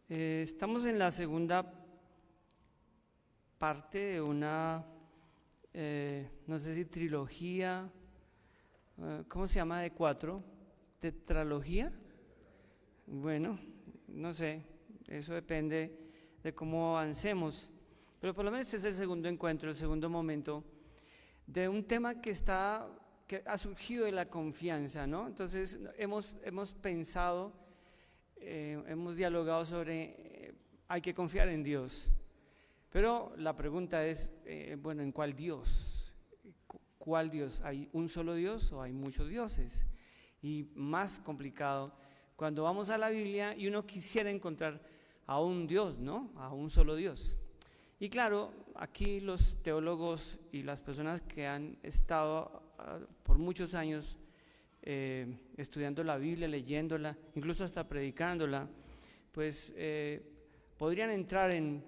Estamos en la segunda parte de una, no sé si trilogía, ¿cómo se llama de 4? ¿Tetralogía? Bueno, no sé, eso depende de cómo avancemos. Pero por lo menos este es el segundo encuentro, el segundo momento de un tema que ha surgido de la confianza, ¿no? Entonces hemos pensado, hemos dialogado sobre hay que confiar en Dios. Pero la pregunta es, bueno, ¿en cuál Dios? ¿Cuál Dios? ¿Hay un solo Dios o hay muchos dioses? Y más complicado, cuando vamos a la Biblia y uno quisiera encontrar a un Dios, ¿no? A un solo Dios. Y claro, aquí los teólogos y las personas que han estado por muchos años estudiando la Biblia, leyéndola, incluso hasta predicándola, pues podrían entrar en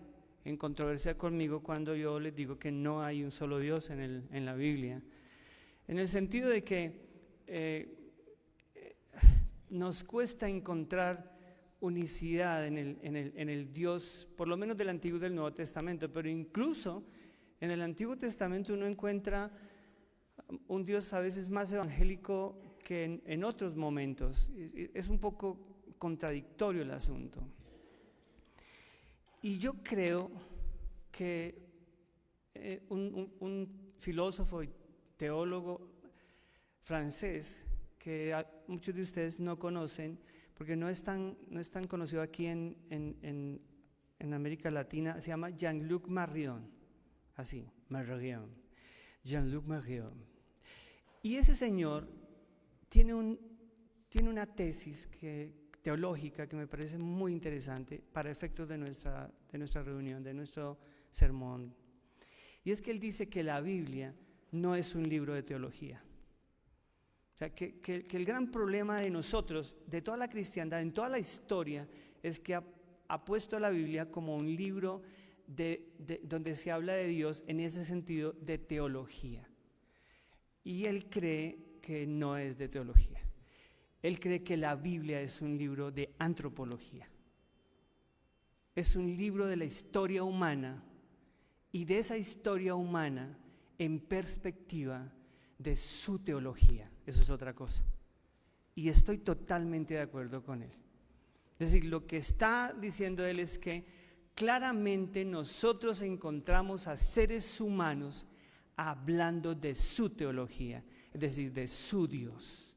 controversia conmigo cuando yo les digo que no hay un solo Dios en la Biblia, en el sentido de que nos cuesta encontrar unicidad en el Dios, por lo menos del Antiguo y del Nuevo Testamento, pero incluso en el Antiguo Testamento uno encuentra un Dios a veces más evangélico que en otros momentos. Es un poco contradictorio el asunto. Y yo creo que un filósofo y teólogo francés que muchos de ustedes no conocen, porque no es tan conocido aquí en América Latina, se llama Jean-Luc Marion, así, Marion, Jean-Luc Marion. Y ese señor tiene una tesis teológica que me parece muy interesante para efectos de nuestra reunión, de nuestro sermón. Y es que él dice que la Biblia no es un libro de teología. O sea, que el gran problema de nosotros, de toda la cristiandad, en toda la historia, es que ha puesto a la Biblia como un libro donde se habla de Dios en ese sentido de teología. Y él cree que no es de teología. Él cree que la Biblia es un libro de antropología. Es un libro de la historia humana y de esa historia humana en perspectiva de su teología. Eso es otra cosa. Y estoy totalmente de acuerdo con él. Es decir, lo que está diciendo él es que claramente nosotros encontramos a seres humanos hablando de su teología, es decir, de su Dios.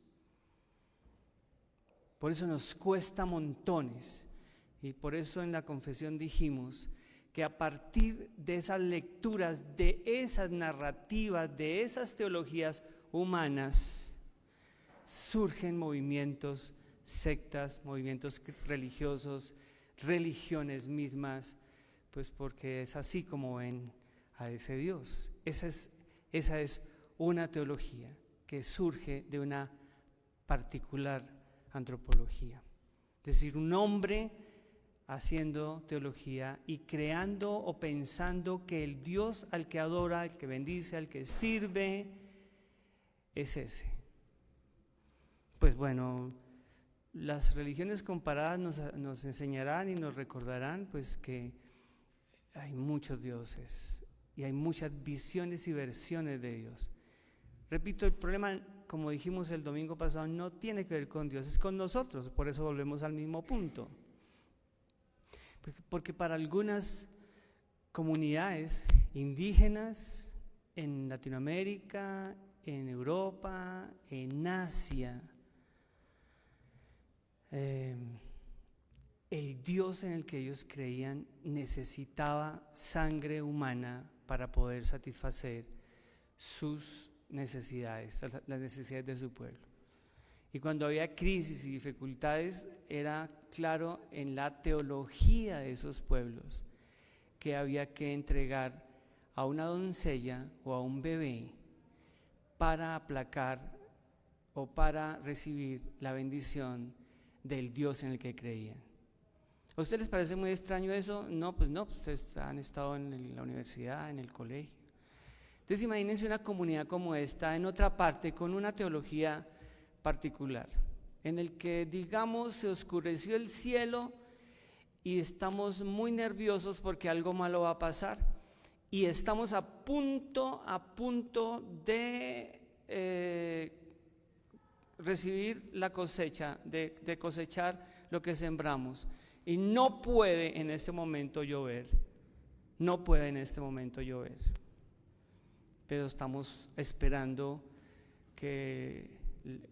Por eso nos cuesta montones, y por eso en la confesión dijimos que a partir de esas lecturas, de esas narrativas, de esas teologías humanas, surgen movimientos, sectas, movimientos religiosos, religiones mismas, pues porque es así como ven a ese Dios. Esa es una teología que surge de una particular antropología. Es decir, un hombre haciendo teología y creando o pensando que el Dios al que adora, al que bendice, al que sirve, es ese. Pues bueno, las religiones comparadas nos enseñarán y nos recordarán pues que hay muchos dioses y hay muchas visiones y versiones de Dios. Repito, el problema, como dijimos el domingo pasado, no tiene que ver con Dios, es con nosotros, por eso volvemos al mismo punto. Porque para algunas comunidades indígenas en Latinoamérica, en Europa, en Asia, el Dios en el que ellos creían necesitaba sangre humana para poder satisfacer sus necesidades, las necesidades de su pueblo. Y cuando había crisis y dificultades, era claro en la teología de esos pueblos que había que entregar a una doncella o a un bebé para aplacar o para recibir la bendición del Dios en el que creían. ¿A ustedes les parece muy extraño eso? No, pues no, ustedes han estado en la universidad, en el colegio. Entonces imagínense una comunidad como esta en otra parte con una teología particular, en el que digamos se oscureció el cielo y estamos muy nerviosos porque algo malo va a pasar y estamos a punto de recibir la cosecha, de cosechar lo que sembramos, y no puede en este momento llover, pero estamos esperando que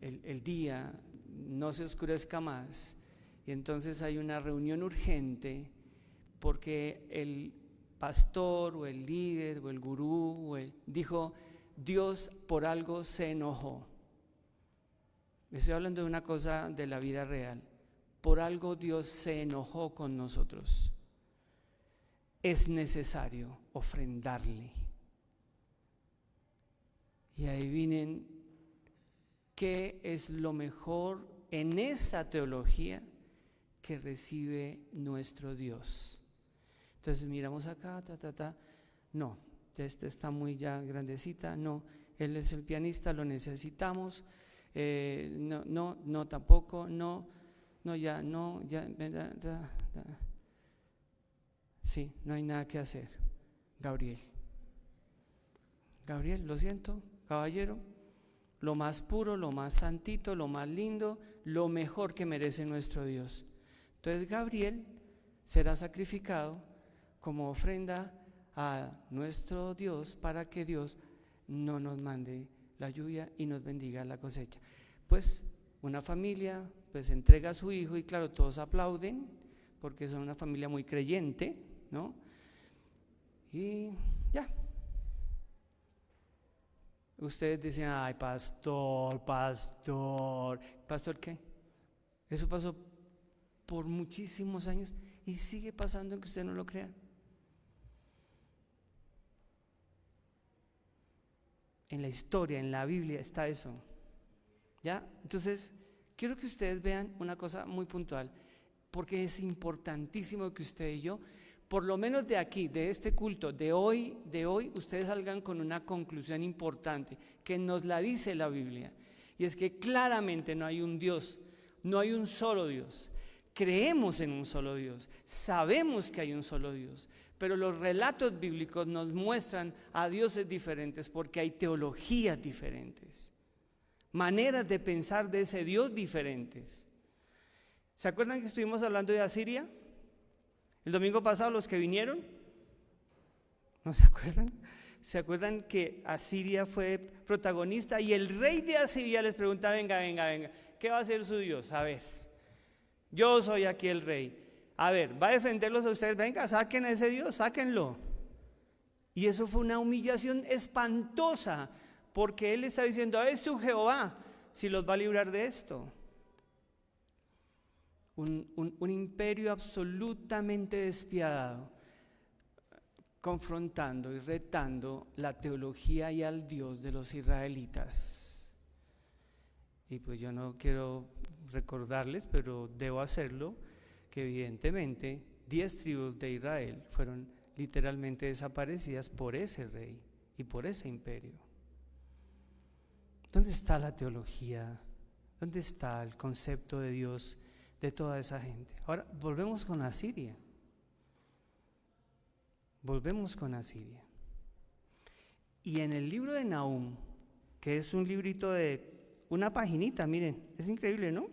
el día no se oscurezca más, y entonces hay una reunión urgente porque el pastor o el líder o el gurú dijo: Dios por algo se enojó. Estoy hablando de una cosa de la vida real. Por algo Dios se enojó con nosotros. Es necesario ofrendarle. Y adivinen qué es lo mejor en esa teología que recibe nuestro Dios. Entonces miramos acá, no, esta está muy ya grandecita, no, él es el pianista, lo necesitamos, no, tampoco, ya, sí, no hay nada que hacer. Gabriel, lo siento, caballero, lo más puro, lo más santito, lo más lindo, lo mejor que merece nuestro Dios. Entonces Gabriel será sacrificado como ofrenda a nuestro Dios para que Dios no nos mande la lluvia y nos bendiga la cosecha. Pues una familia pues entrega a su hijo y claro, todos aplauden porque son una familia muy creyente, ¿no? Y ya. Ustedes dicen: ay, pastor, ¿pastor qué? Eso pasó por muchísimos años y sigue pasando, aunque usted no lo crea. En la historia, en la Biblia está eso. ¿Ya? Entonces, quiero que ustedes vean una cosa muy puntual, porque es importantísimo que usted y yo, por lo menos de aquí, de este culto, de hoy, ustedes salgan con una conclusión importante, que nos la dice la Biblia, y es que claramente no hay un Dios, no hay un solo Dios. Creemos en un solo Dios, sabemos que hay un solo Dios, pero los relatos bíblicos nos muestran a dioses diferentes porque hay teologías diferentes, maneras de pensar de ese Dios diferentes. ¿Se acuerdan que estuvimos hablando de Asiria? El domingo pasado, los que vinieron, ¿no se acuerdan? ¿Se acuerdan que Asiria fue protagonista y el rey de Asiria les pregunta: venga, ¿qué va a hacer su Dios? A ver, yo soy aquí el rey. A ver, ¿va a defenderlos a ustedes? Venga, saquen a ese Dios, sáquenlo. Y eso fue una humillación espantosa, porque él está diciendo: es su Jehová si los va a librar de esto. Un imperio absolutamente despiadado, confrontando y retando la teología y al Dios de los israelitas. Y pues yo no quiero recordarles, pero debo hacerlo, que evidentemente 10 tribus de Israel fueron literalmente desaparecidas por ese rey y por ese imperio. ¿Dónde está la teología? ¿Dónde está el concepto de Dios de toda esa gente? Ahora volvemos con Asiria. Y en el libro de Nahum, que es un librito de una paginita, miren, es increíble, ¿no?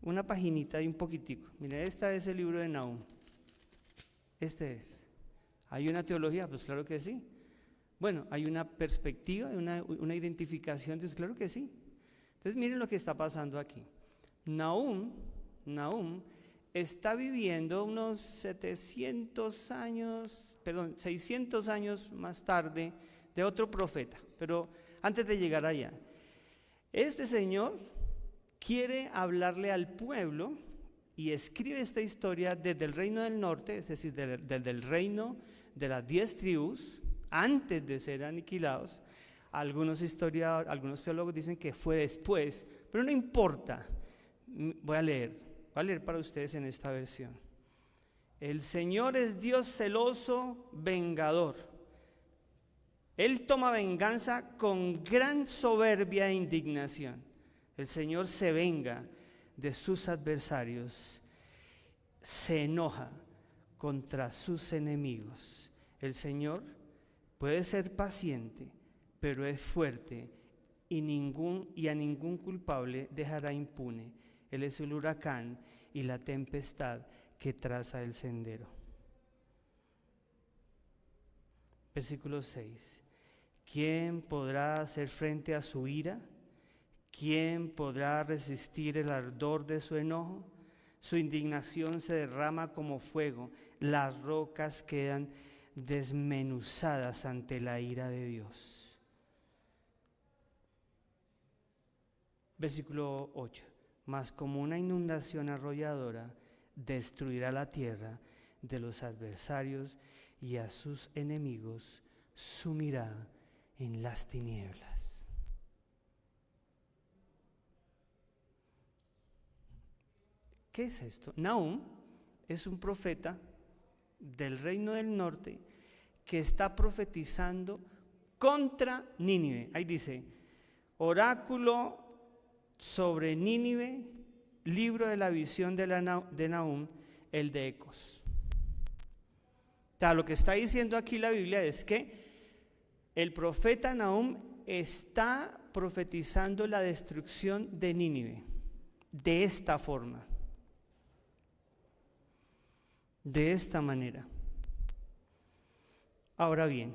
Una paginita y un poquitico. Miren, este es el libro de Nahum. Este es. ¿Hay una teología? Pues claro que sí. Bueno, ¿hay una perspectiva, una identificación? Pues claro que sí. Entonces miren lo que está pasando aquí. Nahum está viviendo unos 600 años más tarde de otro profeta, pero antes de llegar allá, este señor quiere hablarle al pueblo y escribe esta historia desde el reino del norte, es decir, desde el reino de las 10 tribus, antes de ser aniquilados. Algunos teólogos dicen que fue después, pero no importa. Voy a leer para ustedes en esta versión. El Señor es Dios celoso, vengador. Él toma venganza con gran soberbia e indignación. El Señor se venga de sus adversarios. se enoja contra sus enemigos. El Señor puede ser paciente, pero es fuerte y a ningún culpable dejará impune. Él es el huracán y la tempestad que traza el sendero. Versículo 6. ¿Quién podrá hacer frente a su ira? ¿Quién podrá resistir el ardor de su enojo? Su indignación se derrama como fuego, las rocas quedan desmenuzadas ante la ira de Dios. Versículo 8. Mas como una inundación arrolladora destruirá la tierra de los adversarios y a sus enemigos sumirá en las tinieblas. ¿Qué es esto? Nahum es un profeta del reino del norte que está profetizando contra Nínive. Ahí dice, oráculo sobre Nínive, libro de la visión de Nahum, el de Ecos. O sea, lo que está diciendo aquí la Biblia es que el profeta Nahum está profetizando la destrucción de Nínive de esta forma, de esta manera. Ahora bien,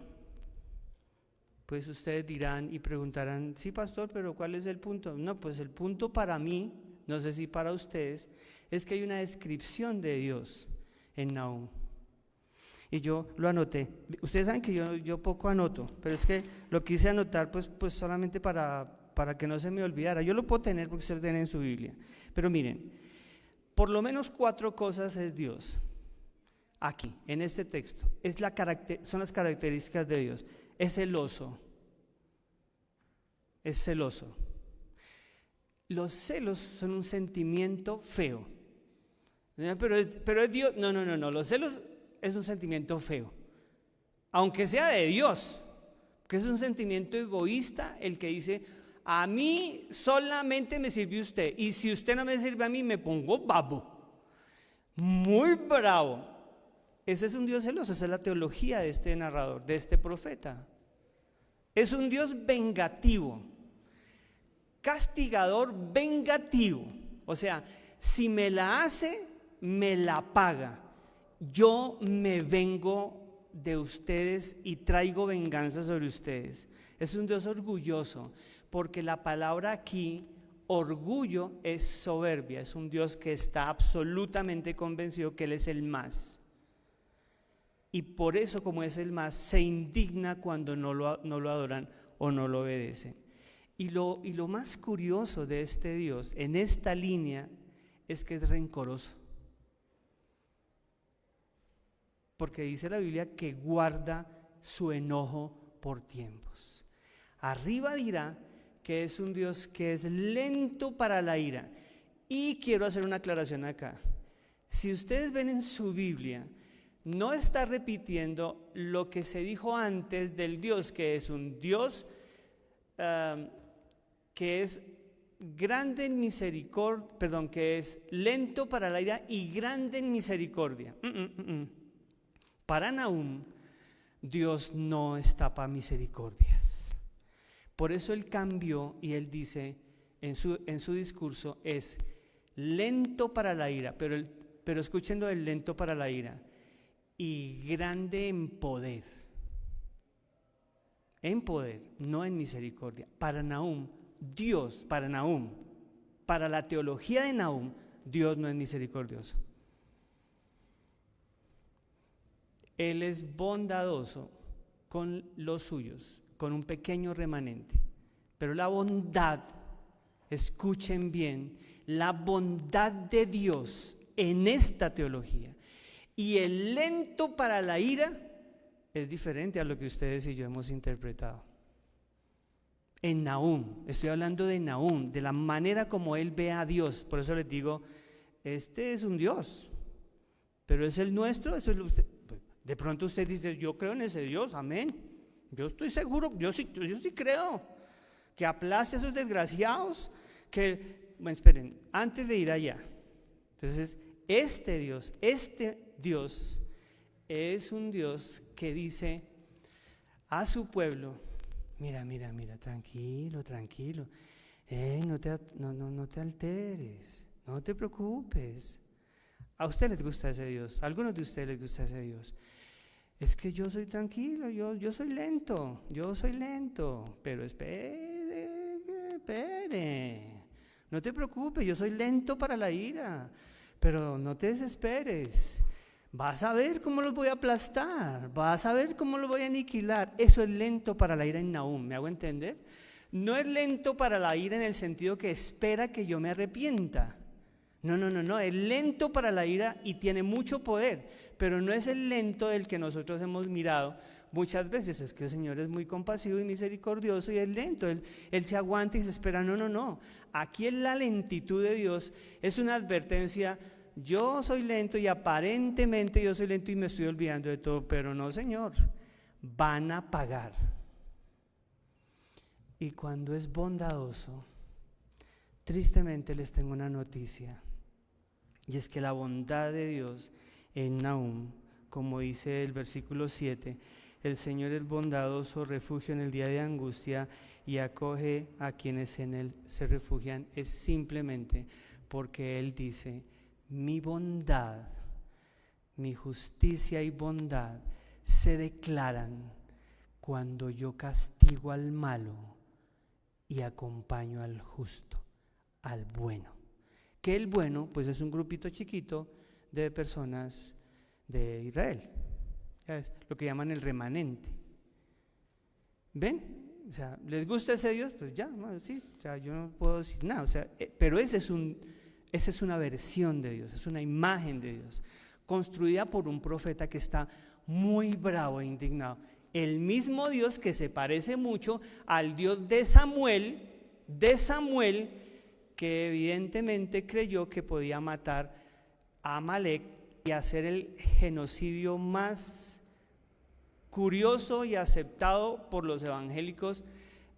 pues ustedes dirán y preguntarán, sí, pastor, pero ¿cuál es el punto? No, pues el punto para mí, no sé si para ustedes, es que hay una descripción de Dios en Nahum. Y yo lo anoté. Ustedes saben que yo poco anoto, pero es que lo quise anotar pues solamente para que no se me olvidara. Yo lo puedo tener porque se lo tiene en su Biblia. Pero miren, por lo menos 4 cosas es Dios aquí, en este texto. Son las características de Dios. Es celoso. Es celoso. Los celos son un sentimiento feo. Pero es Dios. No. Los celos es un sentimiento feo, aunque sea de Dios, que es un sentimiento egoísta, el que dice, a mí solamente me sirvió usted, y si usted no me sirve a mí, me pongo babo, muy bravo. Ese es un Dios celoso, esa es la teología de este narrador, de este profeta. Es un Dios vengativo, castigador vengativo, o sea, si me la hace, me la paga. Yo me vengo de ustedes y traigo venganza sobre ustedes. Es un Dios orgulloso, porque la palabra aquí, orgullo, es soberbia. Es un Dios que está absolutamente convencido que Él es el más. Y por eso, como es el más, se indigna cuando no lo adoran o no lo obedecen. Y lo más curioso de este Dios, en esta línea, es que es rencoroso. Porque dice la Biblia que guarda su enojo por tiempos. Arriba dirá que es un Dios que es lento para la ira. Y quiero hacer una aclaración acá. Si ustedes ven en su Biblia, no está repitiendo lo que se dijo antes del Dios, que es un Dios que es grande en misericordia, que es lento para la ira y grande en misericordia. Para Nahum, Dios no está para misericordias. Por eso él cambió y él dice en su discurso, es lento para la ira, pero escuchen lo del lento para la ira, y grande en poder, no en misericordia. Para Nahum, para la teología de Nahum, Dios no es misericordioso. Él es bondadoso con los suyos, con un pequeño remanente. Pero la bondad, escuchen bien, la bondad de Dios en esta teología y el lento para la ira es diferente a lo que ustedes y yo hemos interpretado. En Nahum, estoy hablando de Nahum, de la manera como él ve a Dios. Por eso les digo, este es un Dios, pero es el nuestro, eso es usted. De pronto usted dice, yo creo en ese Dios, amén. Yo estoy seguro, yo sí creo que aplaste a esos desgraciados. Bueno, esperen, antes de ir allá, entonces este Dios es un Dios que dice a su pueblo: mira, tranquilo, no te alteres, no te preocupes. ¿A usted les gusta ese Dios? ¿A algunos de ustedes les gusta ese Dios? Es que yo soy tranquilo, yo soy lento, pero espere, no te preocupes, yo soy lento para la ira, pero no te desesperes. Vas a ver cómo los voy a aplastar, vas a ver cómo los voy a aniquilar. Eso es lento para la ira en Nahum, ¿me hago entender? No es lento para la ira en el sentido que espera que yo me arrepienta. No, es lento para la ira y tiene mucho poder, pero no es el lento del que nosotros hemos mirado muchas veces. Es que el Señor es muy compasivo y misericordioso y es lento, Él se aguanta y se espera. No, aquí en la lentitud de Dios es una advertencia: yo soy lento y aparentemente yo soy lento y me estoy olvidando de todo, pero no, Señor, van a pagar. Y cuando es bondadoso, tristemente les tengo una noticia, y es que la bondad de Dios en Nahum, como dice el versículo 7, el Señor es bondadoso, refugio en el día de angustia y acoge a quienes en Él se refugian, es simplemente porque Él dice: mi bondad, mi justicia y bondad se declaran cuando yo castigo al malo y acompaño al justo, al bueno. Que el bueno, pues, es un grupito chiquito de personas de Israel. Ya es lo que llaman el remanente. ¿Ven? O sea, ¿les gusta ese Dios? Pues ya, no, sí, o sea, yo no puedo decir nada. O sea, pero esa es una versión de Dios, es una imagen de Dios, construida por un profeta que está muy bravo e indignado. El mismo Dios que se parece mucho al Dios de Samuel, que evidentemente creyó que podía matar a Amalek y hacer el genocidio más curioso y aceptado por los evangélicos,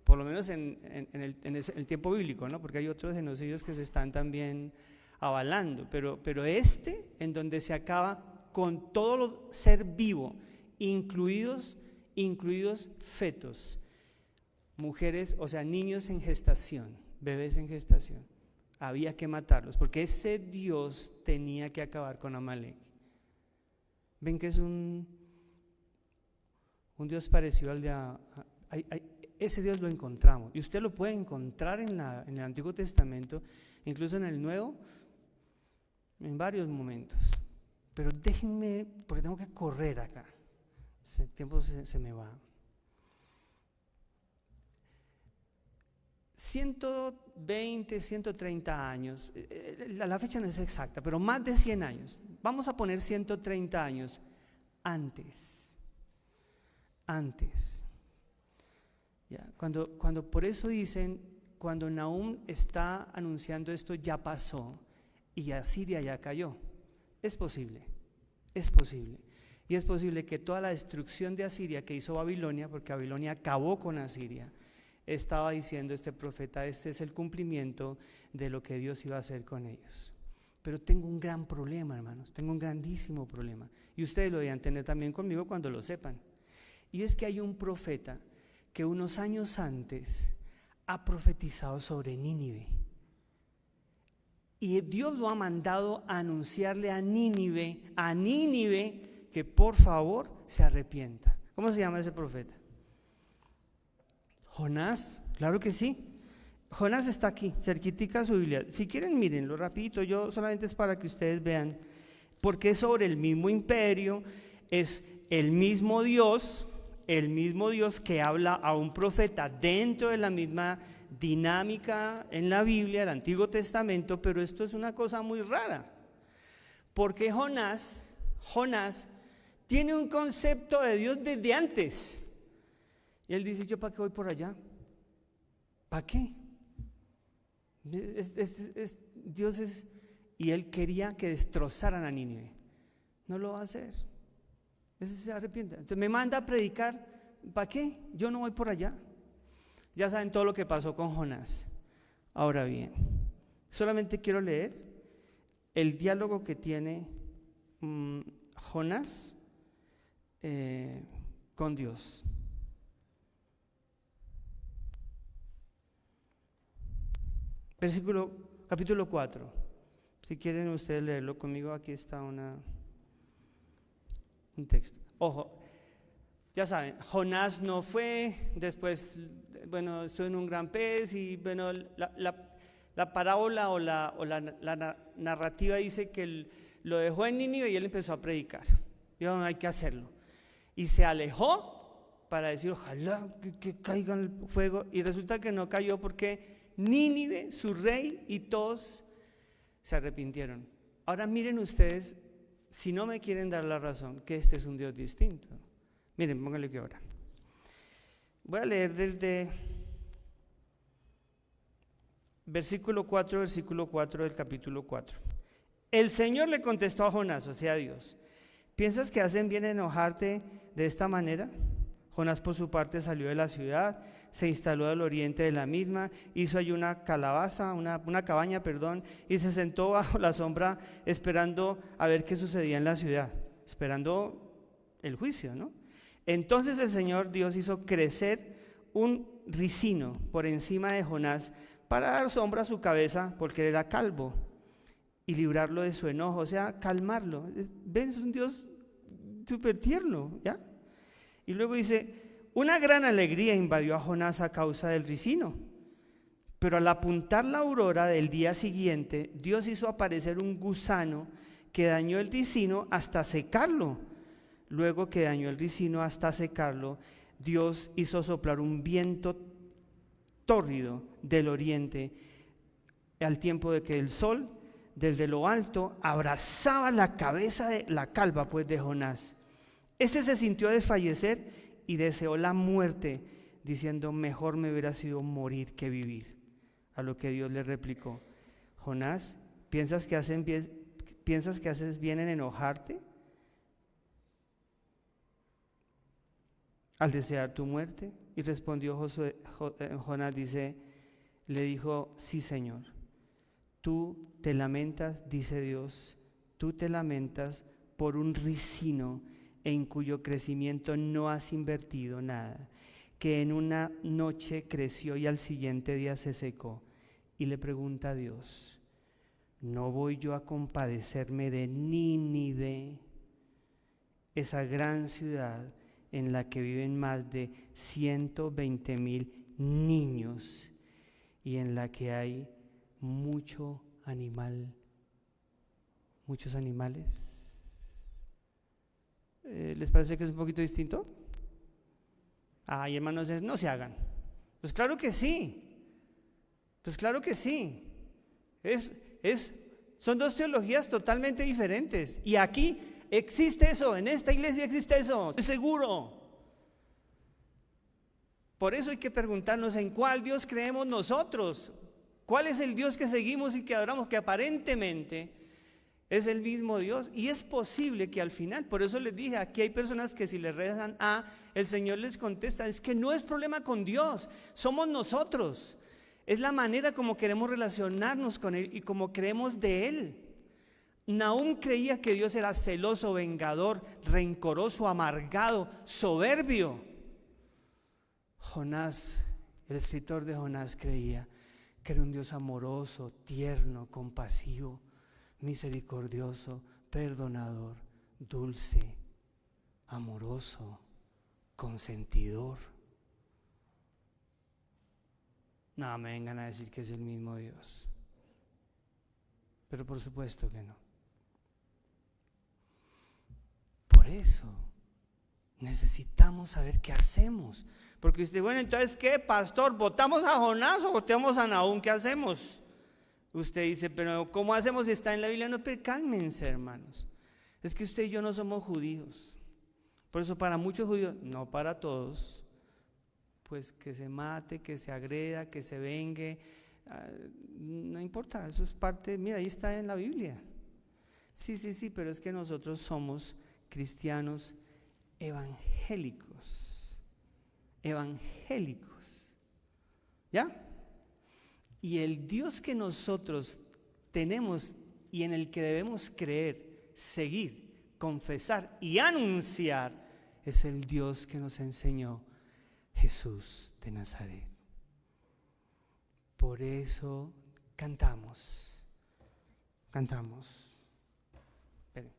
por lo menos en el tiempo bíblico, ¿no? Porque hay otros genocidios que se están también avalando, pero en donde se acaba con todo ser vivo, incluidos fetos, mujeres, o sea, niños en gestación, bebés en gestación. Había que matarlos, porque ese Dios tenía que acabar con Amalek. ¿Ven que es un Dios parecido al de ese Dios lo encontramos, y usted lo puede encontrar en el Antiguo Testamento, incluso en el Nuevo, en varios momentos. Pero déjenme, porque tengo que correr acá, el tiempo se me va. 120, 130 años, la fecha no es exacta, pero más de 100 años, vamos a poner 130 años antes. Ya, cuando por eso dicen, cuando Nahum está anunciando esto, ya pasó y Asiria ya cayó. Es posible. Y es posible que toda la destrucción de Asiria que hizo Babilonia, porque Babilonia acabó con Asiria, estaba diciendo este profeta: este es el cumplimiento de lo que Dios iba a hacer con ellos. Pero tengo un gran problema, hermanos, tengo un grandísimo problema, y ustedes lo deben tener también conmigo cuando lo sepan. Y es que hay un profeta que unos años antes ha profetizado sobre Nínive, y Dios lo ha mandado a anunciarle a Nínive que por favor se arrepienta. ¿Cómo se llama ese profeta? Jonás, claro que sí. Jonás está aquí, cerquitica a su Biblia. Si quieren, mírenlo rapidito, yo solamente es para que ustedes vean, porque es sobre el mismo imperio, es el mismo Dios que habla a un profeta dentro de la misma dinámica en la Biblia, el Antiguo Testamento. Pero esto es una cosa muy rara, porque Jonás tiene un concepto de Dios desde antes. Y él dice: ¿yo para qué voy por allá? ¿Para qué? Dios es, y él quería que destrozaran a Nínive. No lo va a hacer. Ese se arrepiente. Entonces me manda a predicar. ¿Para qué? Yo no voy por allá. Ya saben todo lo que pasó con Jonás. Ahora bien, solamente quiero leer el diálogo que tiene Jonás con Dios. Capítulo 4. Si quieren ustedes leerlo conmigo, aquí está un texto. Ojo, ya saben, Jonás no fue, después, estuvo en un gran pez y la parábola o la narrativa dice que lo dejó en Nínive y él empezó a predicar. Dijo, hay que hacerlo. Y se alejó para decir, ojalá que caiga el fuego. Y resulta que no cayó porque Nínive, su rey y todos se arrepintieron. Ahora miren ustedes, si no me quieren dar la razón, que este es un Dios distinto. Miren, pónganle que ahora. Voy a leer desde versículo 4 del capítulo 4. El Señor le contestó a Jonás, o sea, a Dios: ¿piensas que hacen bien enojarte de esta manera? Jonás por su parte salió de la ciudad, se instaló al oriente de la misma, hizo allí una cabaña, y se sentó bajo la sombra esperando a ver qué sucedía en la ciudad, esperando el juicio, ¿no? Entonces el Señor Dios hizo crecer un ricino por encima de Jonás para dar sombra a su cabeza, porque él era calvo, y librarlo de su enojo, o sea, calmarlo. ¿Ven? Es un Dios súper tierno, ¿ya? Y luego dice, una gran alegría invadió a Jonás a causa del ricino, pero al apuntar la aurora del día siguiente, Dios hizo aparecer un gusano que dañó el ricino hasta secarlo. Luego que dañó el ricino hasta secarlo, Dios hizo soplar un viento tórrido del oriente, al tiempo de que el sol desde lo alto abrazaba la cabeza de la calva de Jonás. Ese se sintió desfallecer y deseó la muerte, diciendo, mejor me hubiera sido morir que vivir. A lo que Dios le replicó, Jonás, ¿piensas que haces bien en enojarte al desear tu muerte? Y respondió Jonás, le dijo, sí, Señor. Tú te lamentas, dice Dios, tú te lamentas por un ricino en cuyo crecimiento no has invertido nada, que en una noche creció y al siguiente día se secó. Y le pregunta a Dios, ¿no voy yo a compadecerme de Nínive, esa gran ciudad en la que viven más de 120,000 niños y en la que hay muchos animales? ¿Les parece que es un poquito distinto? Ay, hermanos, no se hagan. Pues claro que sí. Son dos teologías totalmente diferentes. Y aquí existe eso, en esta iglesia existe eso, estoy seguro. Por eso hay que preguntarnos en cuál Dios creemos nosotros. ¿Cuál es el Dios que seguimos y que adoramos? Que aparentemente es el mismo Dios, y es posible que al final, por eso les dije, aquí hay personas que si le rezan el Señor les contesta, es que no es problema con Dios, somos nosotros, es la manera como queremos relacionarnos con Él y como creemos de Él. Nahum creía que Dios era celoso, vengador, rencoroso, amargado, soberbio. Jonás, el escritor de Jonás, creía que era un Dios amoroso, tierno, compasivo, misericordioso, perdonador, dulce, amoroso, consentidor. No me vengan a decir que es el mismo Dios, pero por supuesto que no. Por eso necesitamos saber qué hacemos, porque usted, bueno, entonces ¿qué, pastor? ¿Votamos a Jonás o votamos a Nahum? ¿Qué hacemos? Usted dice, pero ¿cómo hacemos si está en la Biblia? No, pero cálmense, hermanos. Es que usted y yo no somos judíos. Por eso para muchos judíos, no para todos, pues que se mate, que se agreda, que se vengue, no importa, eso es parte, mira, ahí está en la Biblia. Sí, pero es que nosotros somos cristianos evangélicos, ¿ya? Y el Dios que nosotros tenemos y en el que debemos creer, seguir, confesar y anunciar es el Dios que nos enseñó Jesús de Nazaret. Por eso cantamos. Esperen.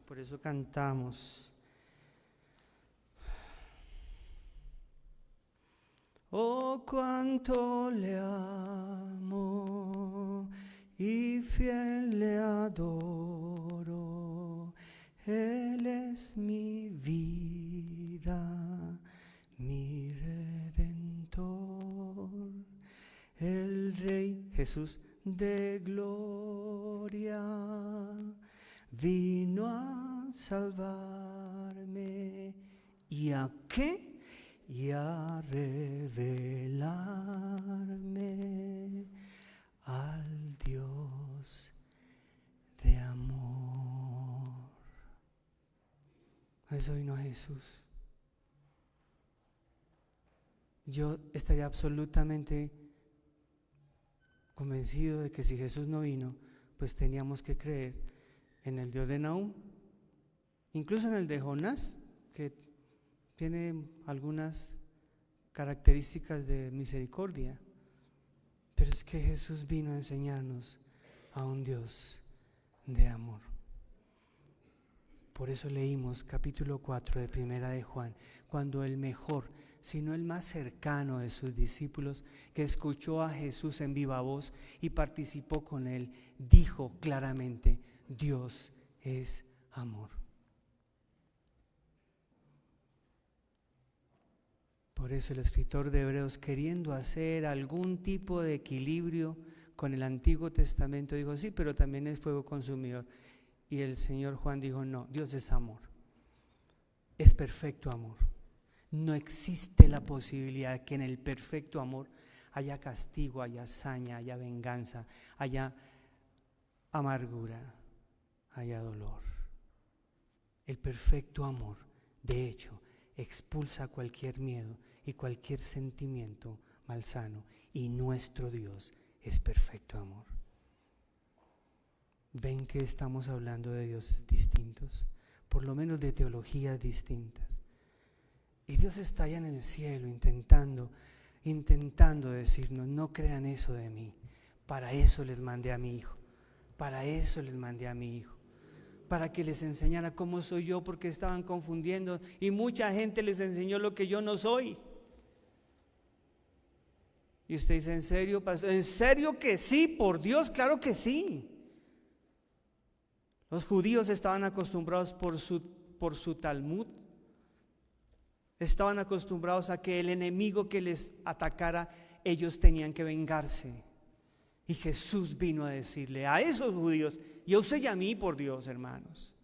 Por eso cantamos. Oh, cuánto le amo y fiel le adoro. Él es mi vida, mi Redentor, el Rey Jesús de gloria, vino a salvarme. ¿Y a qué? Y a revelarme al Dios de amor. A eso vino Jesús. Yo estaría absolutamente convencido de que si Jesús no vino, pues teníamos que creer en el Dios de Nahum, incluso en el de Jonás, que tiene algunas características de misericordia. Pero es que Jesús vino a enseñarnos a un Dios de amor. Por eso leímos capítulo 4 de Primera de Juan, cuando el mejor, sino el más cercano de sus discípulos, que escuchó a Jesús en viva voz y participó con él, dijo claramente: Dios es amor. Por eso el escritor de Hebreos, queriendo hacer algún tipo de equilibrio con el Antiguo Testamento, dijo: sí, pero también es fuego consumidor. Y el Señor Juan dijo: no, Dios es amor, es perfecto amor. No existe la posibilidad de que en el perfecto amor haya castigo, haya hazaña, haya venganza, haya amargura, haya dolor. El perfecto amor, de hecho, expulsa cualquier miedo y cualquier sentimiento malsano, y nuestro Dios es perfecto amor. ¿Ven que estamos hablando de dioses distintos? Por lo menos de teologías distintas. Y Dios está allá en el cielo intentando decirnos: no crean eso de mí. Para eso les mandé a mi Hijo. Para eso les mandé a mi Hijo. Para que les enseñara cómo soy yo, porque estaban confundiendo y mucha gente les enseñó lo que yo no soy. Y usted dice: ¿en serio, pastor? ¿En serio que sí? Por Dios, claro que sí. Los judíos estaban acostumbrados por su Talmud, estaban acostumbrados a que el enemigo que les atacara, ellos tenían que vengarse. Y Jesús vino a decirle a esos judíos, y a usted y a mí, por Dios, hermanos,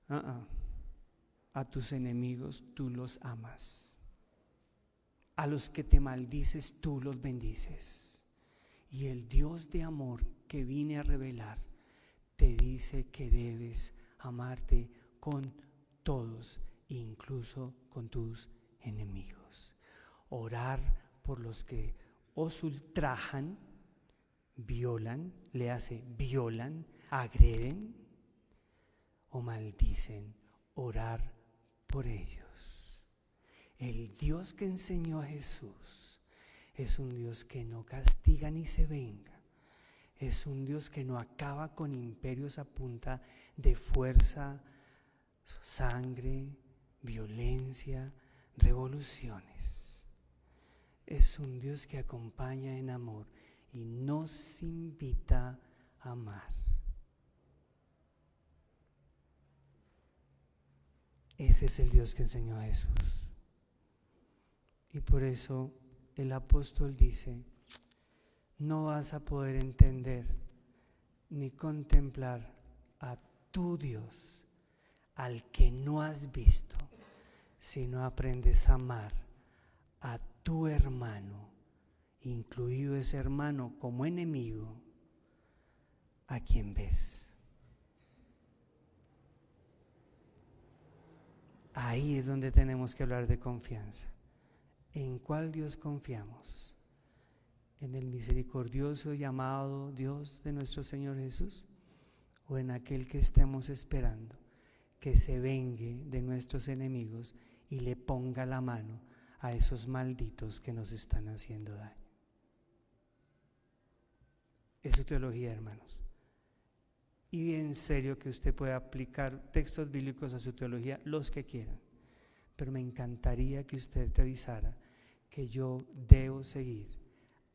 a tus enemigos tú los amas, a los que te maldices tú los bendices. Y el Dios de amor que vine a revelar te dice que debes amarte con todos, incluso con tus enemigos. Orar por los que os ultrajan, violan, violan, agreden o maldicen. Orar por ellos. El Dios que enseñó a Jesús es un Dios que no castiga ni se venga. Es un Dios que no acaba con imperios a punta de fuerza, sangre, violencia, revoluciones. Es un Dios que acompaña en amor y nos invita a amar. Ese es el Dios que enseñó a Jesús. Y por eso el apóstol dice: no vas a poder entender ni contemplar a tu Dios, al que no has visto, si no aprendes a amar a tu hermano, incluido ese hermano como enemigo, a quien ves. Ahí es donde tenemos que hablar de confianza. ¿En cuál Dios confiamos? ¿En el misericordioso y amado Dios de nuestro Señor Jesús? ¿O en aquel que estemos esperando que se vengue de nuestros enemigos y le ponga la mano a esos malditos que nos están haciendo daño? Es su teología, hermanos. Y en serio que usted puede aplicar textos bíblicos a su teología, los que quieran. Pero me encantaría que usted revisara que yo debo seguir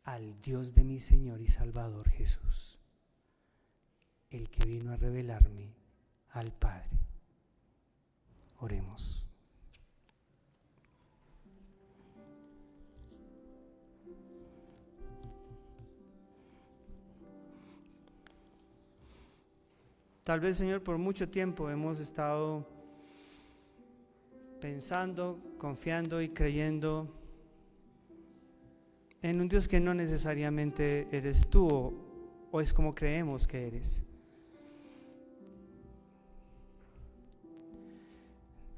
al Dios de mi Señor y Salvador Jesús, el que vino a revelarme al Padre. Oremos. Tal vez, Señor, por mucho tiempo hemos estado pensando, confiando y creyendo en un Dios que no necesariamente eres tú o es como creemos que eres.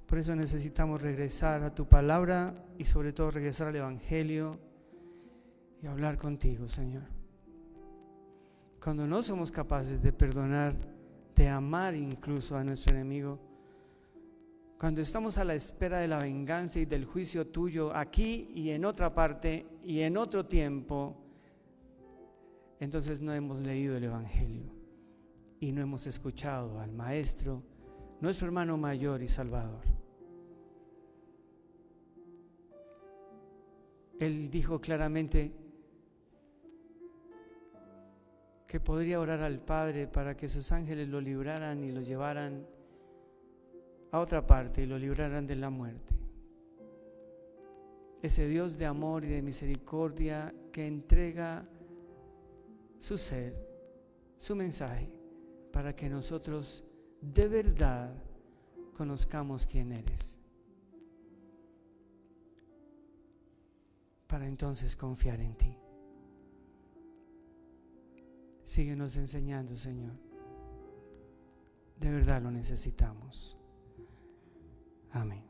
Por eso necesitamos regresar a tu palabra y sobre todo regresar al Evangelio y hablar contigo, Señor. Cuando no somos capaces de perdonar, de amar incluso a nuestro enemigo, cuando estamos a la espera de la venganza y del juicio tuyo aquí y en otra parte y en otro tiempo, entonces no hemos leído el Evangelio y no hemos escuchado al Maestro, nuestro hermano mayor y Salvador. Él dijo claramente que podría orar al Padre para que sus ángeles lo libraran y lo llevaran a otra parte y lo libraran de la muerte. Ese Dios de amor y de misericordia que entrega su ser, su mensaje, para que nosotros de verdad conozcamos quién eres, para entonces confiar en ti. Síguenos enseñando, Señor. De verdad lo necesitamos. Amén.